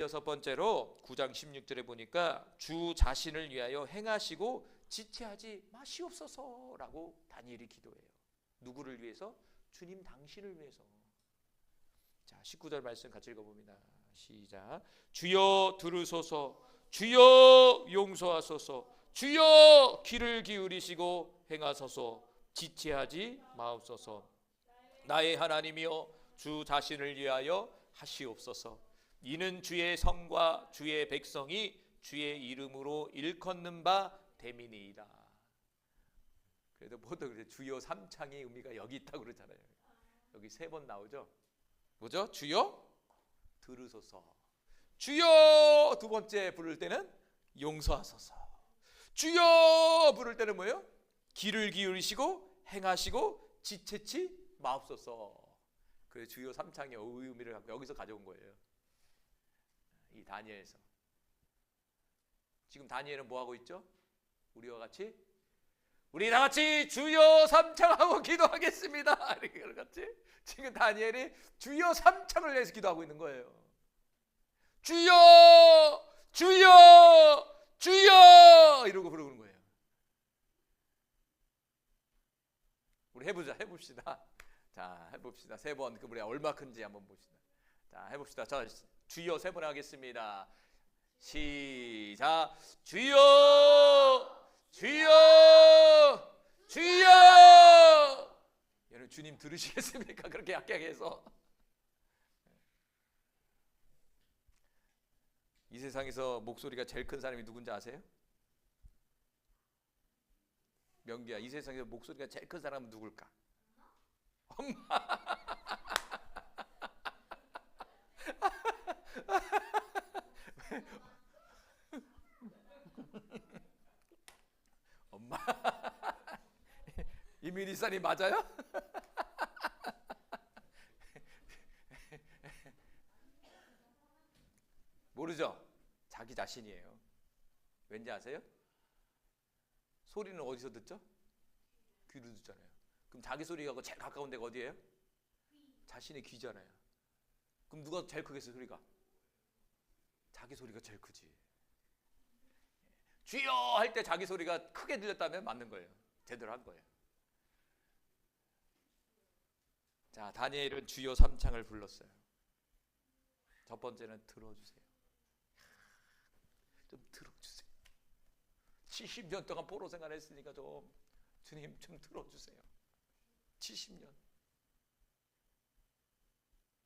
여섯 번째로 9장 16절에 보니까 주 자신을 위하여 행하시고 지체하지 마시옵소서라고 다니엘이 기도해요. 누구를 위해서? 주님 당신을 위해서. 자, 19절 말씀 같이 읽어봅니다. 시작. 주여 들으소서, 주여 용서하소서, 주여 귀를 기울이시고 행하소서, 지체하지 마옵소서. 나의 하나님이여 주 자신을 위하여 하시옵소서. 이는 주의 성과 주의 백성이 주의 이름으로 일컫는 바 됨이니이다. 그래도 보통 주여 삼창의 의미가 여기 있다고 그러잖아요. 여기 3번 나오죠. 뭐죠? 주여 들으소서. 주여 두 번째 부를 때는 용서하소서. 주여 부를 때는 뭐예요? 귀를 기울이시고 행하시고 지체치 마옵소서. 그 주요 삼창의 의미를 갖고 여기서 가져온 거예요. 이 다니엘에서. 지금 다니엘은 뭐 하고 있죠? 우리 다 같이 주여 삼창하고 기도하겠습니다. 이렇게 같이 지금 다니엘이 주여 삼창을 내서 기도하고 있는 거예요. 주여 주여 주여 이러고 부르는 거예요. 우리 해봅시다. 자, 해봅시다. 3번 우리 얼마 큰지 한번 봅시다. 자, 해봅시다. 자, 주여 3번 하겠습니다. 시작. 주여 주여 주여. 여러분 주님 들으시겠습니까? 그렇게 약하게 해서. 이 세상에서 목소리가 제일 큰 사람이 누군지 아세요? 명기야, 이 세상에서 목소리가 제일 큰 사람은 누굴까? 엄마. 엄마. 이민희사님 맞아요? 모르죠? 자기 자신이에요. 왠지 아세요? 소리는 어디서 듣죠? 귀로 듣잖아요. 그럼 자기 소리가 제일 가까운 데가 어디예요? 자신의 귀잖아요. 그럼 누가 제일 크겠어요? 소리가? 자기 소리가 제일 크지. 주여 할 때 자기 소리가 크게 들렸다면 맞는 거예요. 제대로 한 거예요. 자, 다니엘은 주여 삼창을 불렀어요. 첫 번째는 들어주세요. 좀 들어주세요. 70년 동안 포로 생활했으니까 좀 주님 좀 들어주세요. 70년.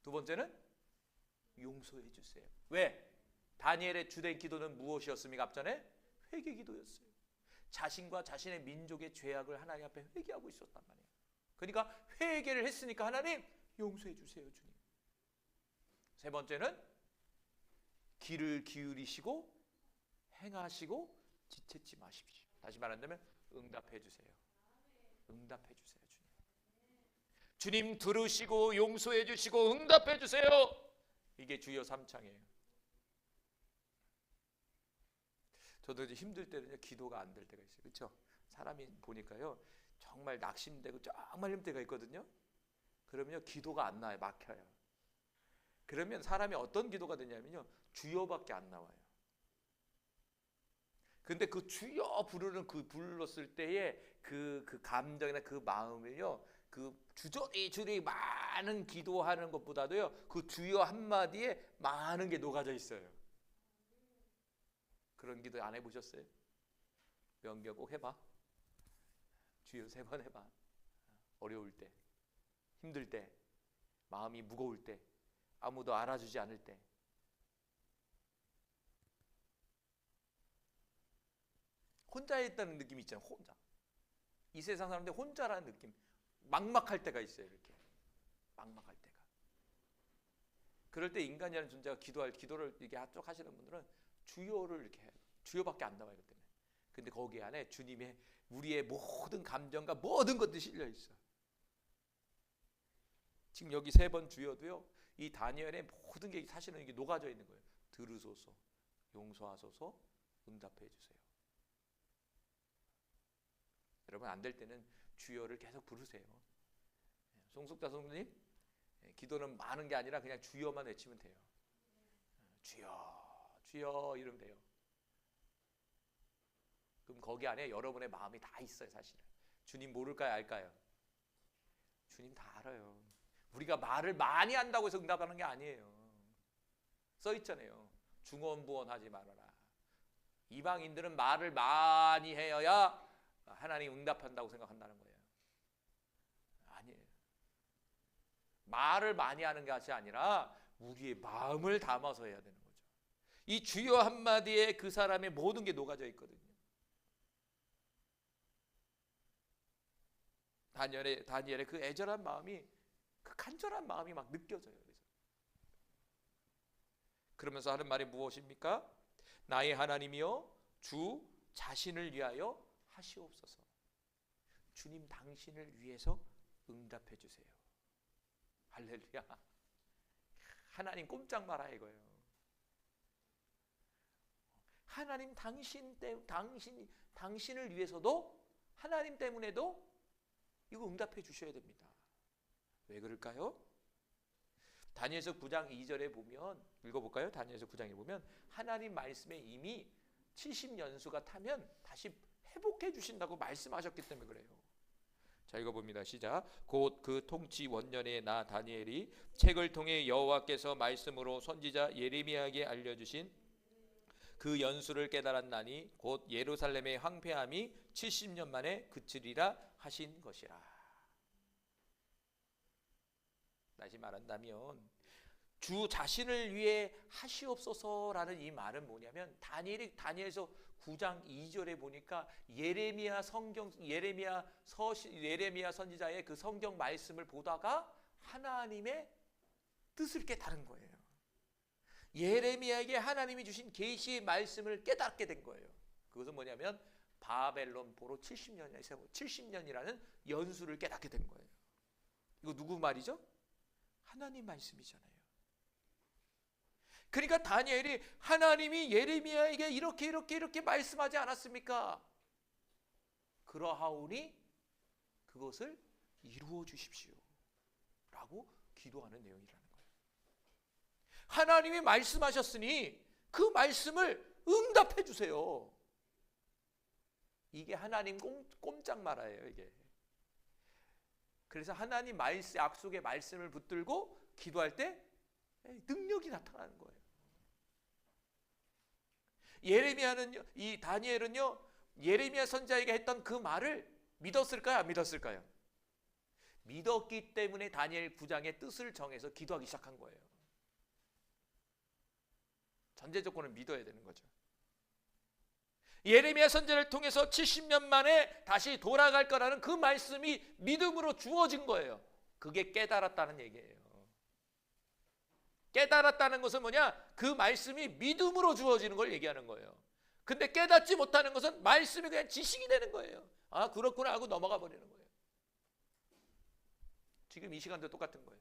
두 번째는 용서해 주세요. 왜? 다니엘의 주된 기도는 무엇이었습니까? 앞전에 회개 기도였어요. 자신과 자신의 민족의 죄악을 하나님 앞에 회개하고 있었단 말이에요. 그러니까 회개를 했으니까 하나님 용서해 주세요, 주님. 세 번째는 귀를 기울이시고 행하시고 지체치 마십시오. 다시 말한다면 응답해 주세요. 응답해 주세요, 주님. 주님 들으시고 용서해 주시고 응답해 주세요. 이게 주여 삼창이에요. 저도 이제 힘들 때는 기도가 안 될 때가 있어요. 그렇죠? 사람이 보니까요 정말 낙심되고 정말 힘들 때가 있거든요. 그러면요 기도가 안 나와요. 막혀요. 그러면 사람이 어떤 기도가 되냐면요 주여밖에 안 나와요. 근데 그 주여 부르는 그 불렀을 때의 그 감정이나 그 마음을요 그 주저리 많은 기도하는 것보다도요 그 주여 한마디에 많은 게 녹아져 있어요. 그런 기도 안 해보셨어요? 명기야 꼭 해봐. 주여 3번 해봐. 어려울 때, 힘들 때, 마음이 무거울 때, 아무도 알아주지 않을 때. 혼자 있다는 느낌이 있잖아요. 혼자. 이 세상 사람들 혼자라는 느낌. 막막할 때가 있어요. 이렇게 막막할 때가. 그럴 때 인간이라는 존재가 기도를 이렇게 쭉 하시는 분들은 주여를 이렇게 해요. 주여밖에 안 나와요. 그때는. 근데 거기 안에 주님의 우리의 모든 감정과 모든 것들이 실려 있어. 지금 여기 3번 주여도요. 이 다니엘의 모든 게 사실은 이게 녹아져 있는 거예요. 들으소서, 용서하소서, 응답해 주세요. 여러분 안 될 때는 주여를 계속 부르세요. 송숙자 성도님, 기도는 많은 게 아니라 그냥 주여만 외치면 돼요. 주여 주여 이러면 돼요. 그럼 거기 안에 여러분의 마음이 다 있어요. 사실은 주님 모를까요 알까요? 주님 다 알아요. 우리가 말을 많이 한다고 해서 응답하는 게 아니에요. 써 있잖아요. 중언부언하지 말아라. 이방인들은 말을 많이 해야 하나님 응답한다고 생각한다는 거예요. 아니에요. 말을 많이 하는 것이 아니라 우리의 마음을 담아서 해야 되는 거죠. 이 주여 한마디에 그 사람의 모든 게 녹아져 있거든요. 다니엘의 그 애절한 마음이, 그 간절한 마음이 막 느껴져요. 그러면서 하는 말이 무엇입니까? 나의 하나님이여 주 자신을 위하여 하시옵소서. 주님 당신을 위해서 응답해 주세요. 할렐루야. 하나님 꼼짝 마라 이거예요. 하나님 당신을 위해서도, 하나님 때문에도 이거 응답해 주셔야 됩니다. 왜 그럴까요? 다니엘서 9장 2절에 보면, 읽어볼까요? 다니엘서 9장에 보면 하나님 말씀에 이미 70년수가 타면 다시 회복해 주신다고 말씀하셨기 때문에 그래요. 자, 읽어봅니다. 시작. 곧 그 통치 원년에 나 다니엘이 책을 통해 여호와께서 말씀으로 선지자 예레미야에게 알려주신 그 연수를 깨달았나니 곧 예루살렘의 황폐함이 70년 만에 그치리라 하신 것이라. 다시 말한다면 주 자신을 위해 하시옵소서라는 이 말은 뭐냐면, 다니엘서 9장 2절에 보니까 예레미야 선지자의 그 성경 말씀을 보다가 하나님의 뜻을 깨달은 거예요. 예레미야에게 하나님이 주신 계시의 말씀을 깨닫게 된 거예요. 그것은 뭐냐면 바벨론 포로 70년이라는 연수를 깨닫게 된 거예요. 이거 누구 말이죠? 하나님 말씀이잖아요. 그러니까 다니엘이 하나님이 예레미야에게 이렇게 말씀하지 않았습니까? 그러하오니 그것을 이루어 주십시오 라고 기도하는 내용이라는 거예요. 하나님이 말씀하셨으니 그 말씀을 응답해 주세요. 이게 하나님 꼼짝 말아요. 이게. 그래서 하나님 약속의 말씀을 붙들고 기도할 때 능력이 나타나는 거예요. 이 다니엘은요, 예레미야 선지자에게 했던 그 말을 믿었을까요? 안 믿었을까요? 믿었기 때문에 다니엘 9장의 뜻을 정해서 기도하기 시작한 거예요. 전제 조건은 믿어야 되는 거죠. 예레미야 선지자를 통해서 70년 만에 다시 돌아갈 거라는 그 말씀이 믿음으로 주어진 거예요. 그게 깨달았다는 얘기예요. 깨달았다는 것은 뭐냐? 그 말씀이 믿음으로 주어지는 걸 얘기하는 거예요. 근데 깨닫지 못하는 것은 말씀이 그냥 지식이 되는 거예요. 아, 그렇구나 하고 넘어가 버리는 거예요. 지금 이 시간도 똑같은 거예요.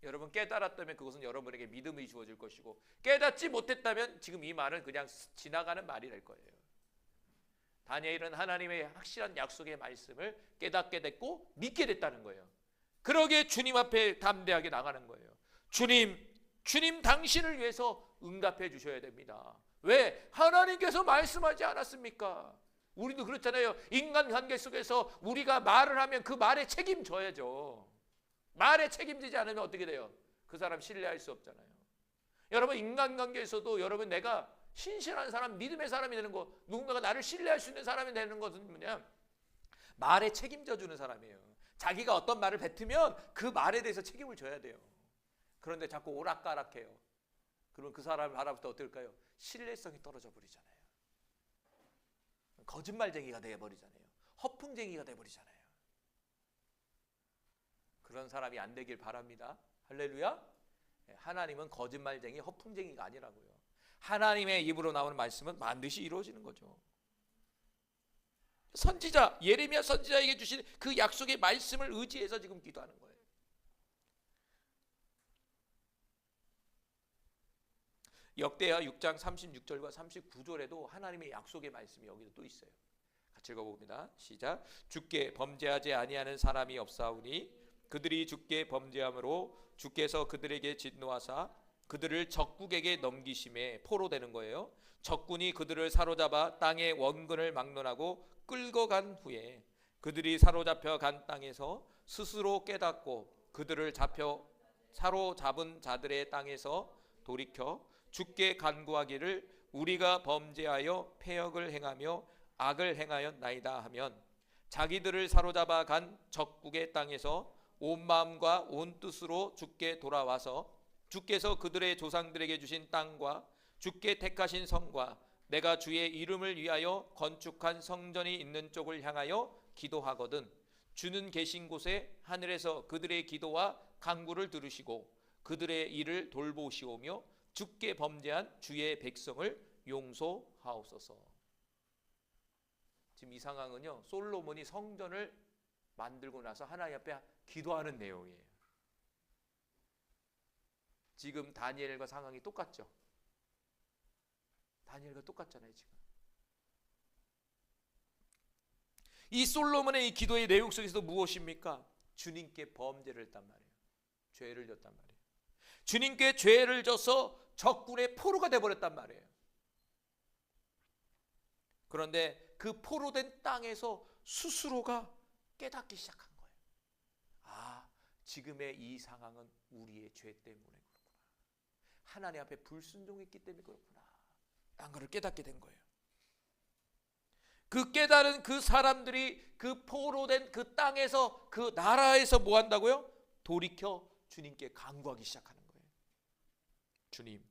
여러분 깨달았다면 그것은 여러분에게 믿음이 주어질 것이고, 깨닫지 못했다면 지금 이 말은 그냥 지나가는 말이 될 거예요. 다니엘은 하나님의 확실한 약속의 말씀을 깨닫게 됐고 믿게 됐다는 거예요. 그러기에 주님 앞에 담대하게 나가는 거예요. 주님 당신을 위해서 응답해 주셔야 됩니다. 왜? 하나님께서 말씀하지 않았습니까? 우리도 그렇잖아요. 인간관계 속에서 우리가 말을 하면 그 말에 책임져야죠. 말에 책임지지 않으면 어떻게 돼요? 그 사람 신뢰할 수 없잖아요. 여러분 인간관계에서도 여러분 내가 신실한 사람, 믿음의 사람이 되는 거, 누군가가 나를 신뢰할 수 있는 사람이 되는 것은 뭐냐? 말에 책임져 주는 사람이에요. 자기가 어떤 말을 뱉으면 그 말에 대해서 책임을 져야 돼요. 그런데 자꾸 오락가락해요. 그러면 그 사람을 알아볼 때 어떨까요? 신뢰성이 떨어져 버리잖아요. 거짓말쟁이가 되어버리잖아요. 허풍쟁이가 되어버리잖아요. 그런 사람이 안 되길 바랍니다. 할렐루야. 하나님은 거짓말쟁이, 허풍쟁이가 아니라고요. 하나님의 입으로 나오는 말씀은 반드시 이루어지는 거죠. 선지자, 예레미야 선지자에게 주신 그 약속의 말씀을 의지해서 지금 기도하는 거예요. 역대하 6장 36절과 39절에도 하나님의 약속의 말씀이 여기도 또 있어요. 같이 읽어봅니다. 시작. 주께 범죄하지 아니하는 사람이 없사오니 그들이 주께 범죄함으로 주께서 그들에게 진노하사 그들을 적국에게 넘기심에 포로되는 거예요. 적군이 그들을 사로잡아 땅의 원근을 막론하고 끌고 간 후에 그들이 사로잡혀 간 땅에서 스스로 깨닫고 그들을 사로잡은 자들의 땅에서 돌이켜 주께 간구하기를 우리가 범죄하여 패역을 행하며 악을 행하였나이다 하면 자기들을 사로잡아 간 적국의 땅에서 온 마음과 온 뜻으로 주께 돌아와서 주께서 그들의 조상들에게 주신 땅과 주께 택하신 성과 내가 주의 이름을 위하여 건축한 성전이 있는 쪽을 향하여 기도하거든 주는 계신 곳에 하늘에서 그들의 기도와 간구를 들으시고 그들의 일을 돌보시오며 주께 범죄한 주의 백성을 용서하옵소서. 지금 이 상황은요, 솔로몬이 성전을 만들고 나서 하나님 앞에 기도하는 내용이에요. 지금 다니엘과 상황이 똑같죠. 다니엘과 똑같잖아요. 지금 이 솔로몬의 이 기도의 내용 속에서도 무엇입니까? 주님께 범죄를 했단 말이에요. 죄를 졌단 말이에요. 주님께 죄를 져서 적군의 포로가 되어버렸단 말이에요. 그런데 그 포로된 땅에서 스스로가 깨닫기 시작한 거예요. 아, 지금의 이 상황은 우리의 죄 때문에 그렇구나. 하나님 앞에 불순종했기 때문에 그렇구나. 라는 것을 깨닫게 된 거예요. 그 깨달은 그 사람들이 그 포로된 그 땅에서 그 나라에서 뭐 한다고요? 돌이켜 주님께 간구하기 시작하는 거예요. 주님,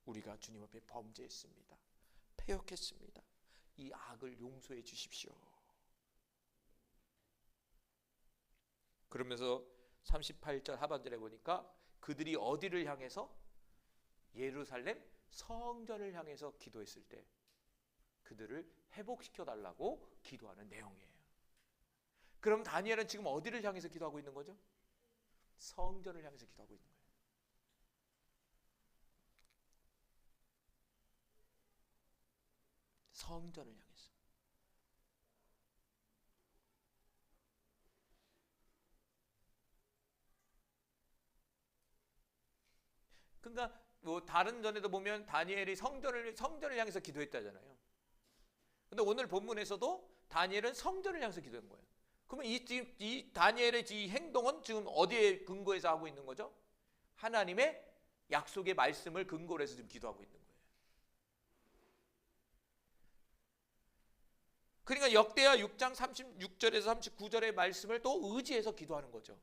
우리가 주님 앞에 범죄했습니다. 패역했습니다. 이 악을 용서해 주십시오. 그러면서 38절 하반절에 보니까 그들이 어디를 향해서? 예루살렘 성전을 향해서 기도했을 때 그들을 회복시켜 달라고 기도하는 내용이에요. 그럼 다니엘은 지금 어디를 향해서 기도하고 있는 거죠? 성전을 향해서 기도하고 있는 거예요. 성전을 향해서. 그러니까 뭐 다른 전에도 보면 다니엘이 성전을 향해서 기도했다잖아요. 근데 오늘 본문에서도 다니엘은 성전을 향해서 기도한 거예요. 그러면 이 다니엘의 이 행동은 지금 어디에 근거해서 하고 있는 거죠? 하나님의 약속의 말씀을 근거로 해서 지금 기도하고 있는 거예요. 그러니까 역대하 6장 36절에서 39절의 말씀을 또 의지해서 기도하는 거죠.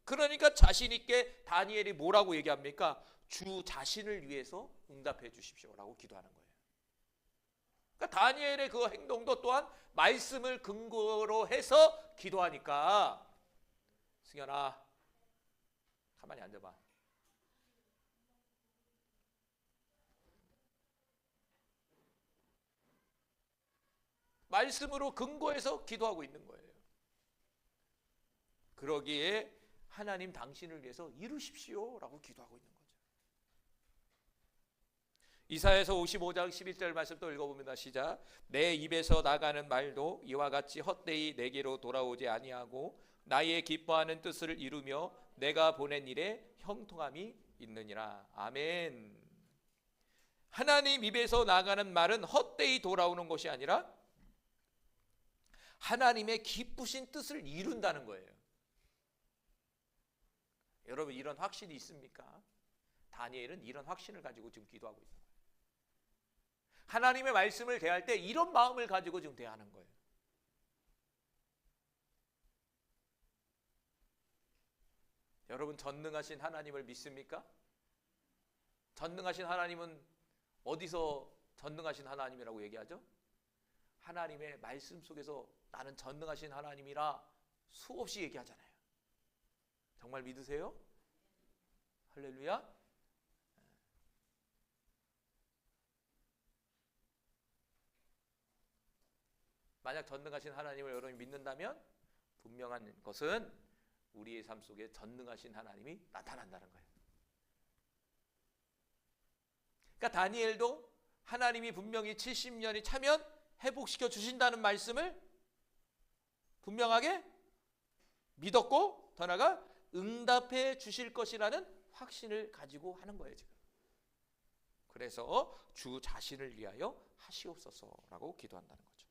그러니까 자신 있게 다니엘이 뭐라고 얘기합니까? 주 자신을 위해서 응답해 주십시오라고 기도하는 거예요. 그러니까 다니엘의 그 행동도 또한 말씀을 근거로 해서 기도하니까 승현아 가만히 앉아봐. 말씀으로 근거해서 기도하고 있는 거예요. 그러기에 하나님 당신을 위해서 이루십시오라고 기도하고 있는 거죠. 이사야서 55장 11절 말씀 또 읽어봅니다. 시작. 내 입에서 나가는 말도 이와 같이 헛되이 내게로 돌아오지 아니하고 나의 기뻐하는 뜻을 이루며 내가 보낸 일에 형통함이 있느니라. 아멘. 하나님 입에서 나가는 말은 헛되이 돌아오는 것이 아니라 하나님의 기쁘신 뜻을 이룬다는 거예요. 여러분 이런 확신이 있습니까? 다니엘은 이런 확신을 가지고 지금 기도하고 있는 거예요. 하나님의 말씀을 대할 때 이런 마음을 가지고 지금 대하는 거예요. 여러분 전능하신 하나님을 믿습니까? 전능하신 하나님은 어디서 전능하신 하나님이라고 얘기하죠? 하나님의 말씀 속에서 나는 전능하신 하나님이라 수없이 얘기하잖아요. 정말 믿으세요? 할렐루야. 만약 전능하신 하나님을 여러분이 믿는다면 분명한 것은 우리의 삶 속에 전능하신 하나님이 나타난다는 거예요. 그러니까 다니엘도 하나님이 분명히 70년이 차면 회복시켜 주신다는 말씀을 분명하게 믿었고 더 나아가 응답해 주실 것이라는 확신을 가지고 하는 거예요 지금. 그래서 주 자신을 위하여 하시옵소서라고 기도한다는 거죠.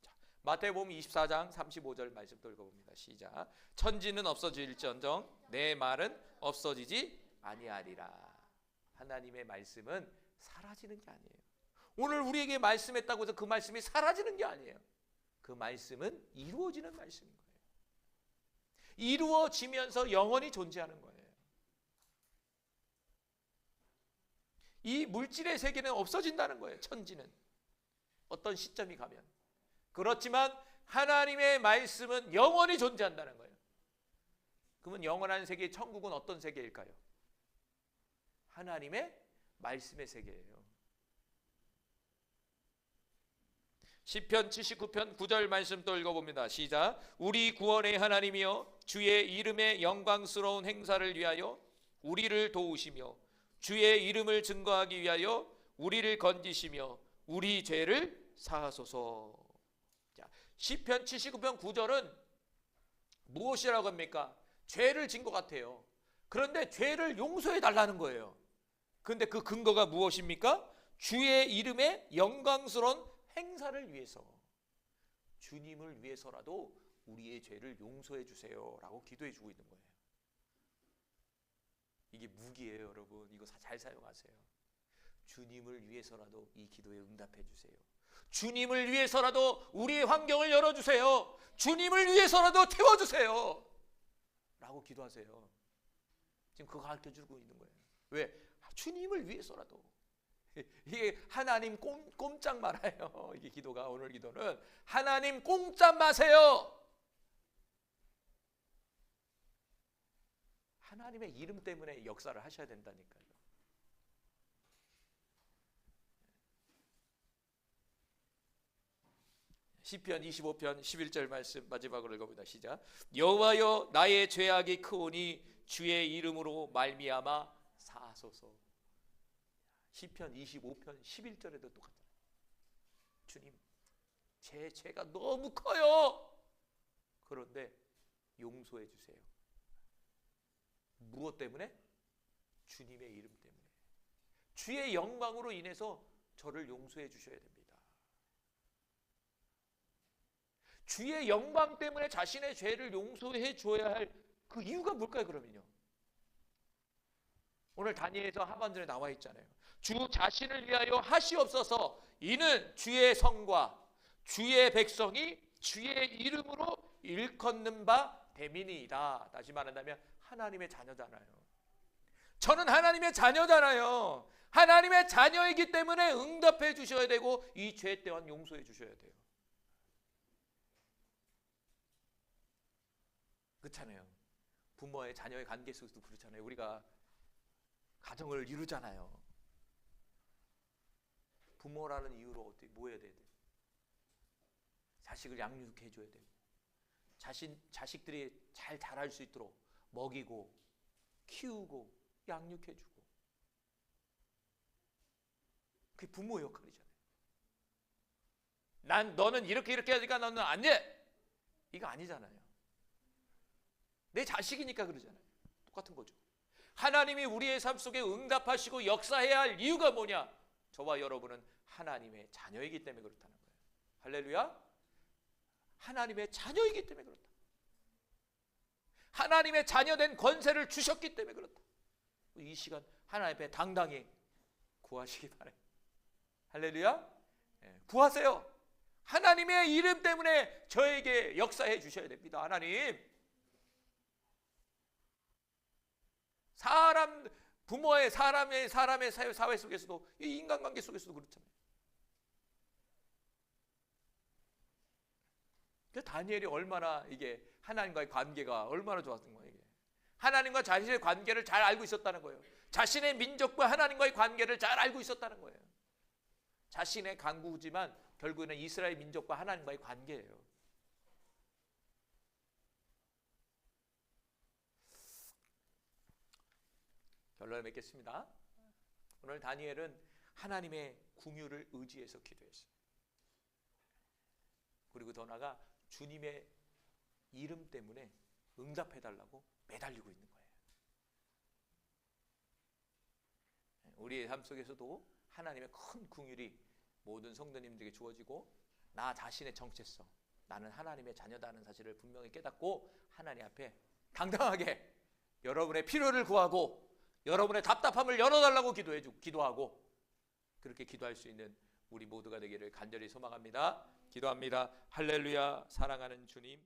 자, 마태복음 24장 35절 말씀 또 읽어봅니다. 시작. 천지는 없어질지언정 내 말은 없어지지 아니하리라. 하나님의 말씀은 사라지는 게 아니에요. 오늘 우리에게 말씀했다고 해서 그 말씀이 사라지는 게 아니에요. 그 말씀은 이루어지는 말씀인 거예요. 이루어지면서 영원히 존재하는 거예요. 이 물질의 세계는 없어진다는 거예요. 천지는 어떤 시점이 가면. 그렇지만 하나님의 말씀은 영원히 존재한다는 거예요. 그러면 영원한 세계, 천국은 어떤 세계일까요? 하나님의 말씀의 세계예요. 시편 79편 9절 말씀 또 읽어봅니다. 시작. 우리 구원의 하나님이여 주의 이름의 영광스러운 행사를 위하여 우리를 도우시며 주의 이름을 증거하기 위하여 우리를 건지시며 우리 죄를 사하소서. 자, 시편 79편 9절은 무엇이라고 합니까? 죄를 진 것 같아요. 그런데 죄를 용서해 달라는 거예요. 그런데 그 근거가 무엇입니까? 주의 이름의 영광스러운 행사를 위해서, 주님을 위해서라도 우리의 죄를 용서해 주세요 라고 기도해 주고 있는 거예요. 이게 무기예요 여러분. 이거 잘 사용하세요. 주님을 위해서라도 이 기도에 응답해 주세요. 주님을 위해서라도 우리의 환경을 열어주세요. 주님을 위해서라도 태워주세요 라고 기도하세요. 지금 그거 가르쳐주고 있는 거예요. 왜? 주님을 위해서라도. 이게 하나님 꼼짝 말아요. 이게 기도가, 오늘 기도는 하나님 꼼짝 마세요. 하나님의 이름 때문에 역사를 하셔야 된다니까요. 시편 25편 11절 말씀 마지막으로 읽어봅니다. 시작. 여호와여 나의 죄악이 크오니 주의 이름으로 말미암아 사하소서. 시편 25편 11절에도 똑같아요. 주님, 제 죄가 너무 커요. 그런데 용서해 주세요. 무엇 때문에? 주님의 이름 때문에. 주의 영광으로 인해서 저를 용서해 주셔야 됩니다. 주의 영광 때문에 자신의 죄를 용서해 줘야 할 그 이유가 뭘까요 그러면요? 오늘 다니엘서 하반절에 나와 있잖아요. 주 자신을 위하여 하시옵소서. 이는 주의 성과 주의 백성이 주의 이름으로 일컫는 바 됨이니이다. 다시 말한다면 하나님의 자녀잖아요. 저는 하나님의 자녀잖아요. 하나님의 자녀이기 때문에 응답해 주셔야 되고 이 죄 또한 용서해 주셔야 돼요. 그렇잖아요. 부모의 자녀의 관계 속에서도 그렇잖아요. 우리가 가정을 이루잖아요. 부모라는 이유로 어떻게 뭐 해야 돼요? 자식을 양육해 줘야 되고 자식들이 잘 자랄 수 있도록 먹이고 키우고 양육해 주고, 그게 부모의 역할이잖아요. 너는 이렇게 하니까 너는 안 돼. 이거 아니잖아요. 내 자식이니까 그러잖아요. 똑같은 거죠. 하나님이 우리의 삶 속에 응답하시고 역사해야 할 이유가 뭐냐? 저와 여러분은 하나님의 자녀이기 때문에 그렇다는 거예요. 할렐루야. 하나님의 자녀이기 때문에 그렇다. 하나님의 자녀된 권세를 주셨기 때문에 그렇다. 이 시간 하나님 앞에 당당히 구하시기 바라요. 할렐루야. 구하세요. 하나님의 이름 때문에 저에게 역사해 주셔야 됩니다. 하나님, 부모의 사람의 사회 속에서도, 이 인간관계 속에서도 그렇잖아요. 다니엘이 얼마나 이게 하나님과의 관계가 얼마나 좋았던 거예요. 이게 하나님과 자신의 관계를 잘 알고 있었다는 거예요. 자신의 민족과 하나님과의 관계를 잘 알고 있었다는 거예요. 자신의 강국이지만 결국에는 이스라엘 민족과 하나님과의 관계예요. 결론을 맺겠습니다. 오늘 다니엘은 하나님의 궁유를 의지해서 기도했어요. 그리고 더 나아가 주님의 이름 때문에 응답해달라고 매달리고 있는 거예요. 우리의 삶 속에서도 하나님의 큰 긍휼이 모든 성도님들에게 주어지고 나 자신의 정체성, 나는 하나님의 자녀다는 사실을 분명히 깨닫고 하나님 앞에 당당하게 여러분의 필요를 구하고 여러분의 답답함을 열어달라고 기도하고 그렇게 기도할 수 있는 우리 모두가 되기를 간절히 소망합니다. 기도합니다. 할렐루야. 사랑하는 주님.